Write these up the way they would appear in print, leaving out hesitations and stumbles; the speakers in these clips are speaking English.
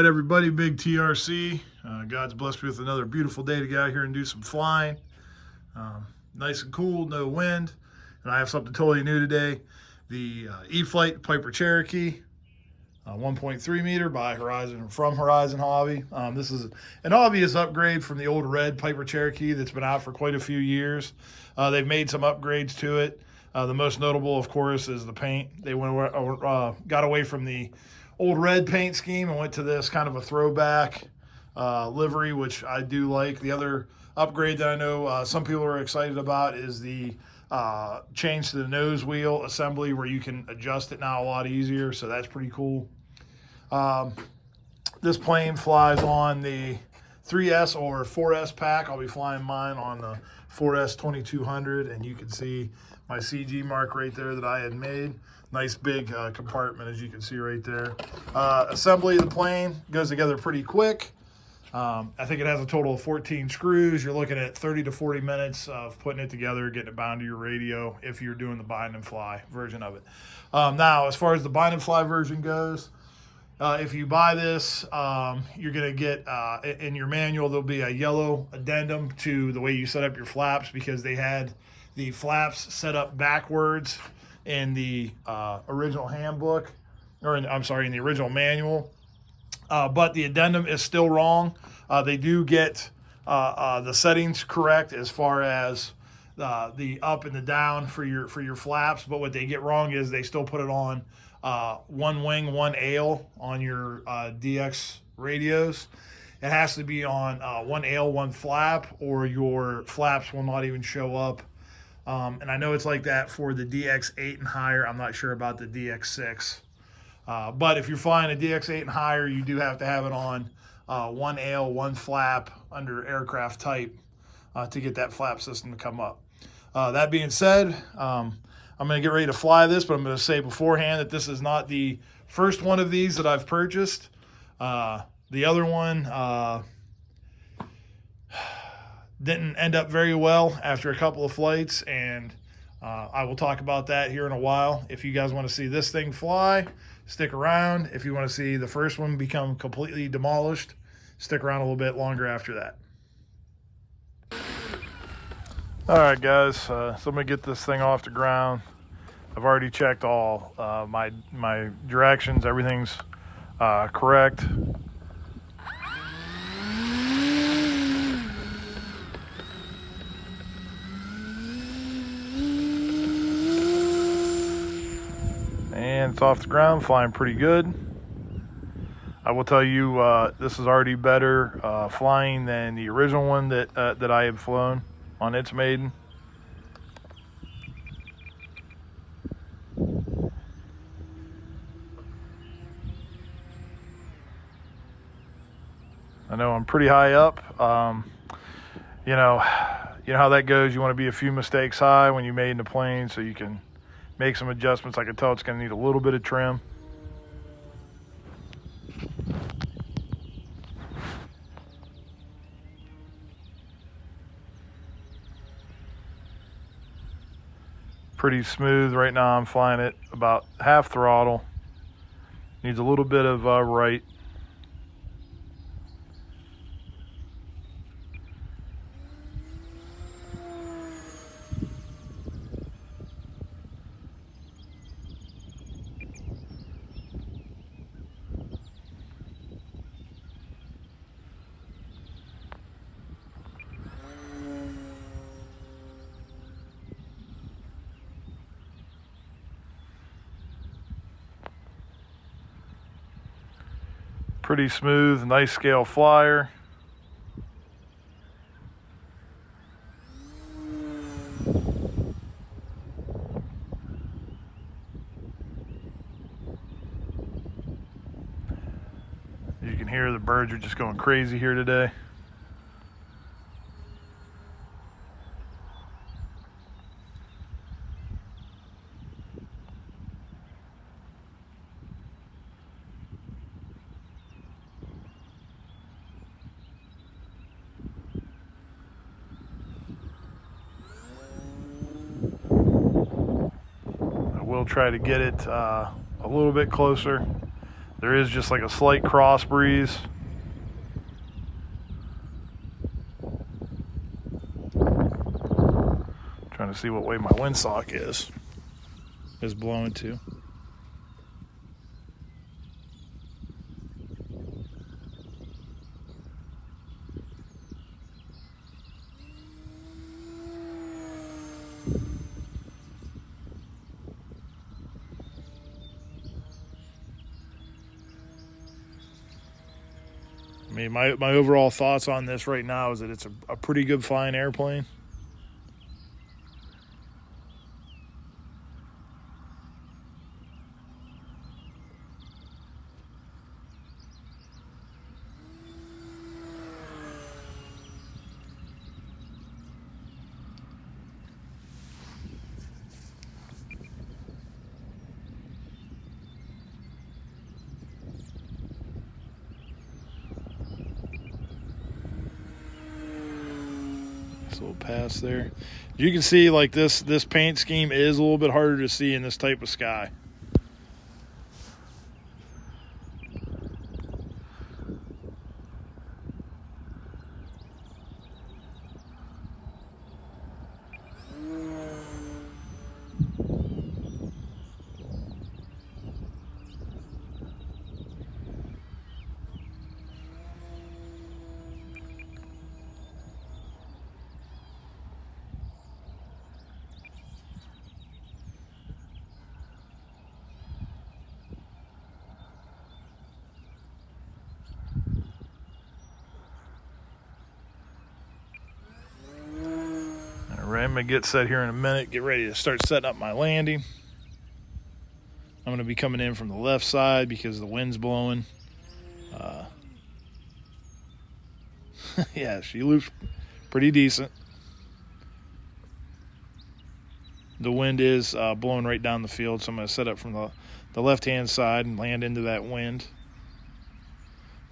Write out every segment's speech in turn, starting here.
everybody, Big TRC. God's blessed me with another beautiful day to get out here and do some flying. Nice and cool, no wind. And I have something totally new today. The E-Flite Piper Cherokee, 1.3 meter from Horizon Hobby. This is an obvious upgrade from the old red Piper Cherokee that's been out for quite a few years. They've made some upgrades to it. The most notable, of course, is the paint. They got away from the old red paint scheme and went to this kind of a throwback livery, which I do like. The other upgrade that I know some people are excited about is the change to the nose wheel assembly, where you can adjust it now a lot easier, so that's pretty cool. This plane flies on the 3S or 4S pack. I'll be flying mine on the 4S 2200, and you can see my CG mark right there that I had made. Nice big compartment, as you can see right there. Assembly of the plane goes together pretty quick. I think it has a total of 14 screws. You're looking at 30 to 40 minutes of putting it together, getting it bound to your radio if you're doing the bind and fly version of it. Now, as far as the bind and fly version goes, if you buy this, you're going to get, in your manual, there'll be a yellow addendum to the way you set up your flaps, because they had the flaps set up backwards in the original handbook, or in the original manual. But the addendum is still wrong. They do get the settings correct as far as the up and the down for your flaps, but what they get wrong is they still put it on one wing, one ail on your DX radios. It has to be on one ail, one flap, or your flaps will not even show up. And I know it's like that for the DX8 and higher. I'm not sure about the DX6. But if you're flying a DX8 and higher, you do have to have it on one ail, one flap under aircraft type to get that flap system to come up. That being said, I'm going to get ready to fly this, but I'm going to say beforehand that this is not the first one of these that I've purchased. The other one didn't end up very well after a couple of flights, and I will talk about that here in a while. If you guys want to see this thing fly, stick around. If you want to see the first one become completely demolished, stick around a little bit longer after that. All right, guys, so I'm going to get this thing off the ground. I've already checked all my directions. Everything's correct. And it's off the ground, flying pretty good. I will tell you, this is already better flying than the original one that I had flown on its maiden. I know I'm pretty high up. You know how that goes. You want to be a few mistakes high when you maiden the plane, so you can make some adjustments. I can tell it's going to need a little bit of trim. Pretty smooth right now. I'm flying it about half throttle. Needs a little bit of right. Pretty smooth, nice scale flyer. You can hear the birds are just going crazy here today. We'll try to get it a little bit closer There is just like a slight cross breeze. Trying to see what way my windsock is blowing to. I mean, my overall thoughts on this right now is that it's a pretty good flying airplane. Little pass there. You can see like this paint scheme is a little bit harder to see in this type of sky. I'm going to get set here in a minute, get ready to start setting up my landing. I'm going to be coming in from the left side because the wind's blowing. Yeah, she loops pretty decent. The wind is blowing right down the field, so I'm going to set up from the left-hand side and land into that wind.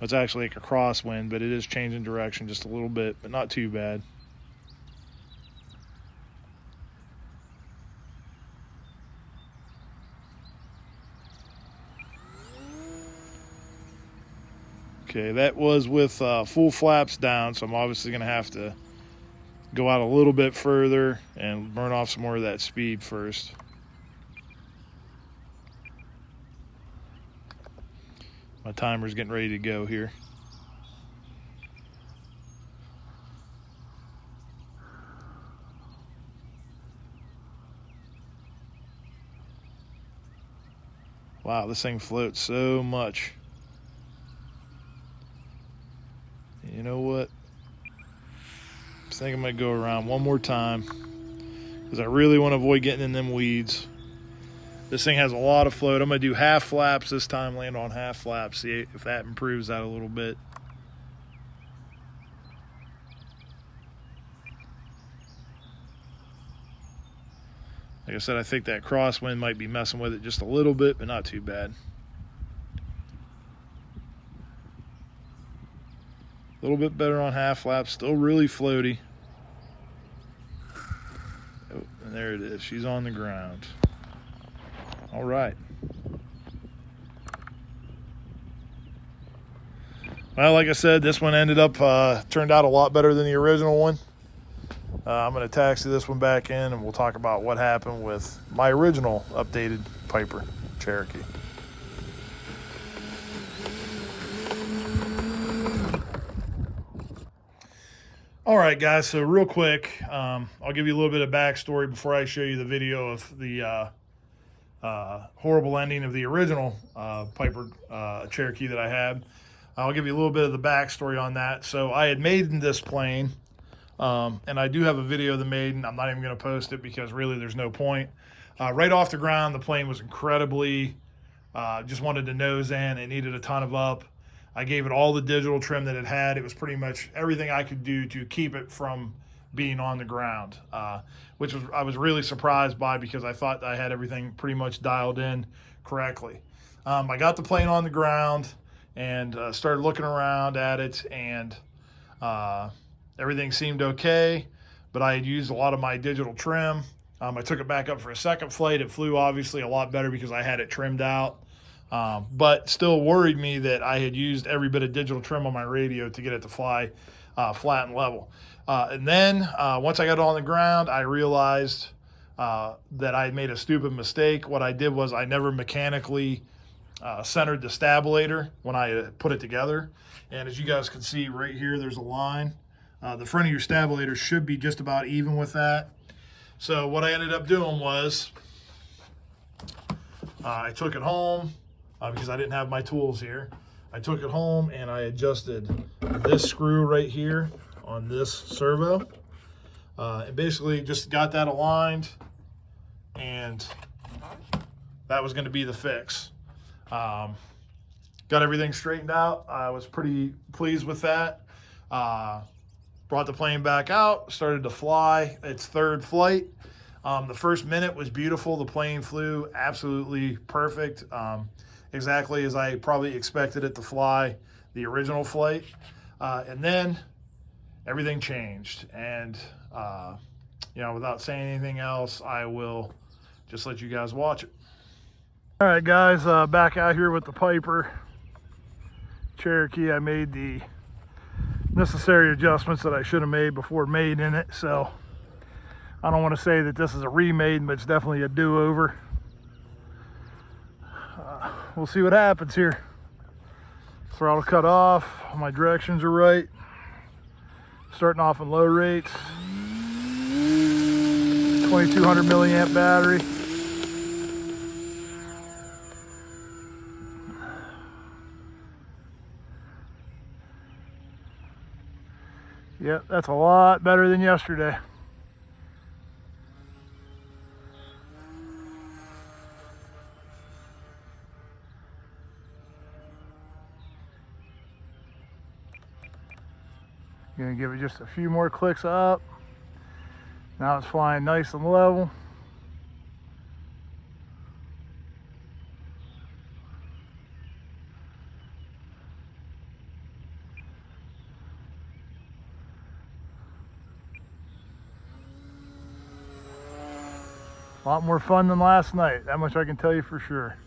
It's actually like a crosswind, but it is changing direction just a little bit, but not too bad. Okay, that was with full flaps down, so I'm obviously going to have to go out a little bit further and burn off some more of that speed first. My timer's getting ready to go here. Wow, this thing floats so much. You know what? I think I'm going to go around one more time because I really want to avoid getting in them weeds. This thing has a lot of float. I'm going to do half flaps this time, land on half flaps, see if that improves that a little bit. Like I said, I think that crosswind might be messing with it just a little bit, but not too bad. A little bit better on half flaps, still really floaty. Oh, and there it is, she's on the ground. All right. Well, like I said, this one ended up, turned out a lot better than the original one. I'm going to taxi this one back in and we'll talk about what happened with my original updated Piper Cherokee. All right, guys, so real quick, I'll give you a little bit of backstory before I show you the video of the horrible ending of the original Piper Cherokee that I had. I'll give you a little bit of the backstory on that. So I had maidened this plane, and I do have a video of the maiden. I'm not even going to post it because really there's no point. Right off the ground, the plane was incredibly, just wanted to nose in. It needed a ton of up. I gave it all the digital trim that it had. It was pretty much everything I could do to keep it from being on the ground, which I was really surprised by because I thought I had everything pretty much dialed in correctly. I got the plane on the ground and started looking around at it, and everything seemed okay, but I had used a lot of my digital trim. I took it back up for a second flight. It flew obviously a lot better because I had it trimmed out. but still worried me that I had used every bit of digital trim on my radio to get it to fly flat and level. And then once I got it on the ground, I realized that I had made a stupid mistake. What I did was I never mechanically centered the stabilator when I put it together. And as you guys can see right here, there's a line. The front of your stabilator should be just about even with that. So what I ended up doing was I took it home because I didn't have my tools here. I took it home and I adjusted this screw right here on this servo. And basically just got that aligned, and that was going to be the fix. Got everything straightened out. I was pretty pleased with that. Brought the plane back out, started to fly its third flight. The first minute was beautiful. The plane flew absolutely perfect, exactly as I probably expected it to fly the original flight. And then everything changed. And, without saying anything else, I will just let you guys watch it. All right, guys, back out here with the Piper Cherokee. I made the necessary adjustments that I should have made before maiden it, so I don't want to say that this is a remade, but it's definitely a do-over. We'll see what happens here. Throttle cut off, my directions are right. Starting off in low rates. 2200 milliamp battery. Yep, that's a lot better than yesterday. Gonna give it just a few more clicks up. Now it's flying nice and level. A lot more fun than last night, that much I can tell you for sure.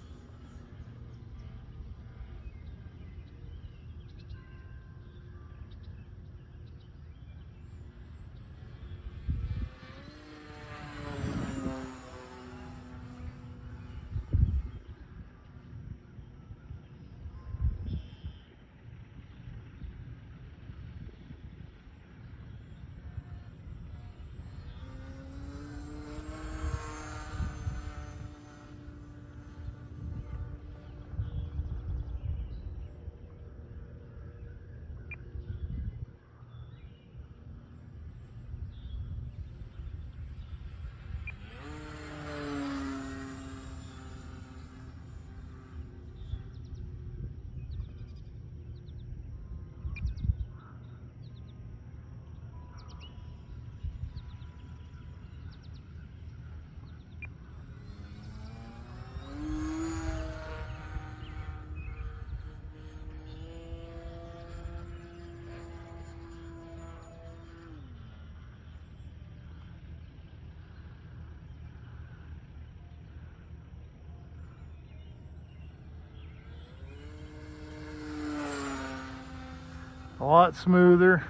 A lot smoother.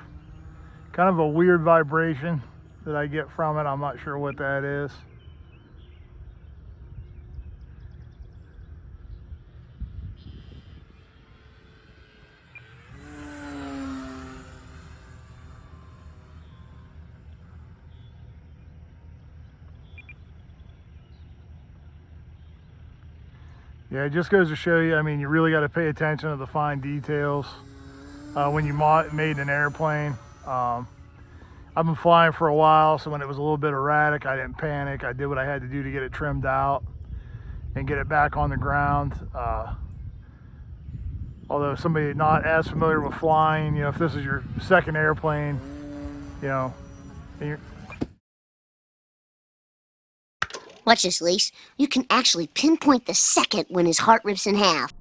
Kind of a weird vibration that I get from it. I'm not sure what that is. Yeah, it just goes to show you, I mean, you really got to pay attention to the fine details when you made an airplane. I've been flying for a while, so when it was a little bit erratic, I didn't panic. I did what I had to do to get it trimmed out and get it back on the ground. Although somebody not as familiar with flying, if this is your second airplane, and you're... Watch this, Lise. You can actually pinpoint the second when his heart rips in half.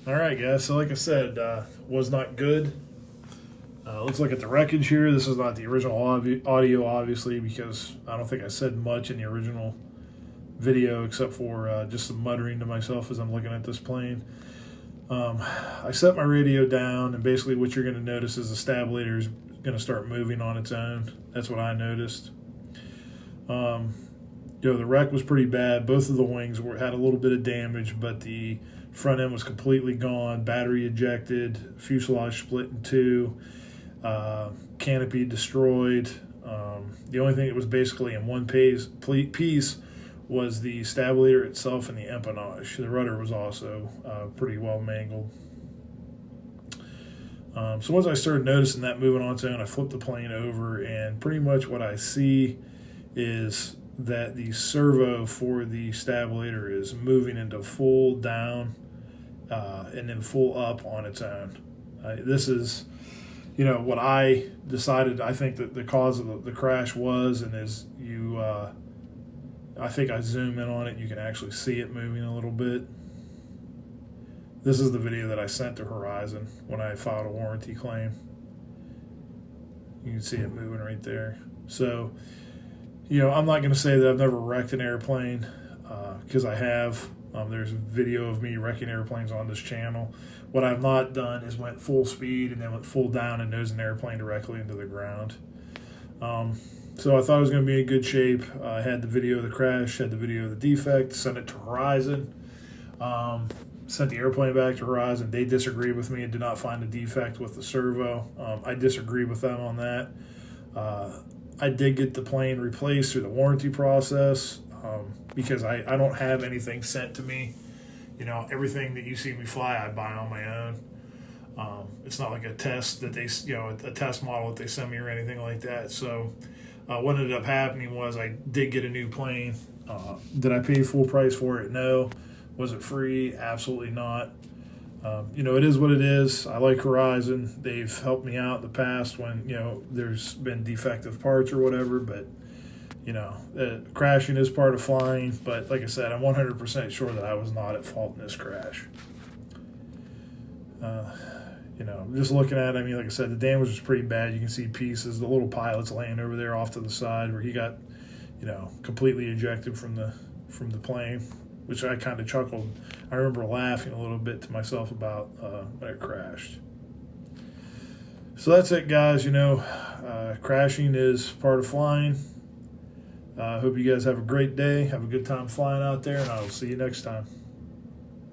All right, guys, so like I said, was not good. Let's look at the wreckage here. This is not the original audio, obviously, because I don't think I said much in the original video except for just some muttering to myself as I'm looking at this plane. I set my radio down, and basically what you're going to notice is the stabilator is going to start moving on its own. That's what I noticed. The wreck was pretty bad. Both of the wings had a little bit of damage, but the front end was completely gone. Battery ejected, fuselage split in two, canopy destroyed. The only thing that was basically in one piece was the stabilator itself and the empennage. The rudder was also pretty well mangled. So once I started noticing that moving on its own, I flipped the plane over, and pretty much what I see is that the servo for the stabilator is moving into full down and then full up on its own. This is, what I decided. I think that the cause of the crash was, and as I think I zoom in on it, you can actually see it moving a little bit. This is the video that I sent to Horizon when I filed a warranty claim. You can see it moving right there. So, I'm not going to say that I've never wrecked an airplane, because I have. There's a video of me wrecking airplanes on this channel. What I've not done is went full speed and then went full down and nosed an airplane directly into the ground. So I thought it was going to be in good shape. I had the video of the crash, had the video of the defect, sent it to Horizon, sent the airplane back to Horizon. They disagreed with me and did not find a defect with the servo. I disagreed with them on that. I did get the plane replaced through the warranty process, because I don't have anything sent to me. Everything that you see me fly, I buy on my own. It's not like a test that they, a test model that they send me or anything like that. So what ended up happening was I did get a new plane. Did I pay full price for it? No. Was it free? Absolutely not. It is what it is. I like Horizon. They've helped me out in the past when, there's been defective parts or whatever, but, crashing is part of flying. But like I said, I'm 100% sure that I was not at fault in this crash. Just looking at it, like I said, the damage was pretty bad. You can see pieces. The little pilot's laying over there off to the side where he got, completely ejected from the plane, which I kind of chuckled. I remember laughing a little bit to myself about when it crashed. So that's it, guys. Crashing is part of flying. I hope you guys have a great day. Have a good time flying out there, and I will see you next time.